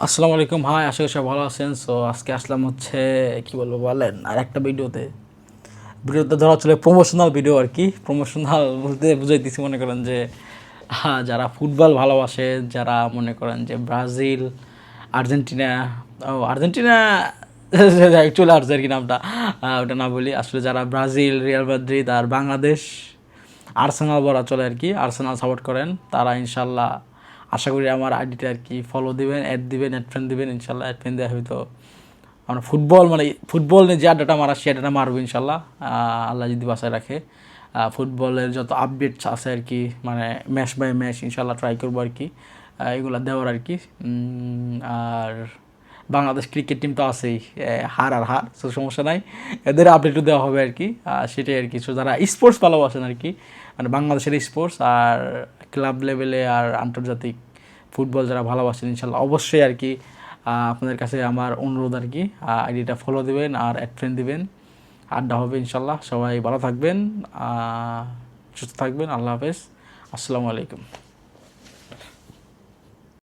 আসসালামু আলাইকুম ভাই, আশা করি সবাই ভালো আছেন। সো আজকে আসলাম হচ্ছে কি বলবো বলেন, আর একটা ভিডিওতে ধরা চলে প্রমোশনাল ভিডিও আর কি। প্রমোশনাল বলতে বুঝাইতেছি, মনে করেন যে যারা ফুটবল ভালোবাসে, যারা মনে করেন যে Brazil, Argentina, Argentina actually Argentina নামটা, ওটা না বলি, আসলে যারা ব্রাজিল, রিয়াল মাদ্রিদ আর বাংলাদেশ আর্সেনাল বলা চলে আর কি, আর্সেনাল সাপোর্ট করেন, তারা ইনশাল্লাহ আশা করি আমার আইডিটা আর কি ফলো দিবেন, অ্যাড দিবেন, অ্যাড ফ্রেন্ড দিবেন। ইনশাল্লাহ অ্যাড ফ্রেন্ড দেওয়া হয়তো আমরা ফুটবল নিয়ে যে আড্ডাটা মারা সে আড্ডাটা মারবো ইনশাল্লাহ, আল্লাহ যদি বাসায় রাখে। ফুটবলের যত আপডেটস আছে আর কি, মানে ম্যাচ বাই ম্যাচ ইনশাল্লাহ ট্রাই করবো আর কি, এগুলো দেওয়ার আর কি। আর বাংলাদেশ ক্রিকেট টিম তো আছেই, হার আর হার, সো সমস্যা নাই, এদের আপডেটও দেওয়া হবে আর কি। সেটাই আর কি। সো যারা স্পোর্টস ভালোবাসেন আর কি, মানে বাংলাদেশের স্পোর্টস আর ক্লাব লেভেলে আর আন্তর্জাতিক ফুটবল যারা ভালোবাসেন, ইনশাল্লাহ অবশ্যই আর কি আপনাদের কাছে আমার অনুরোধ আর কি, আইডিটা ফলো দিবেন আর অ্যাড ফ্রেন্ড দিবেন, আড্ডা হবে ইনশাল্লাহ। সবাই ভালো থাকবেন, সুস্থ থাকবেন। আল্লাহ হাফেজ, আসসালামু আলাইকুম।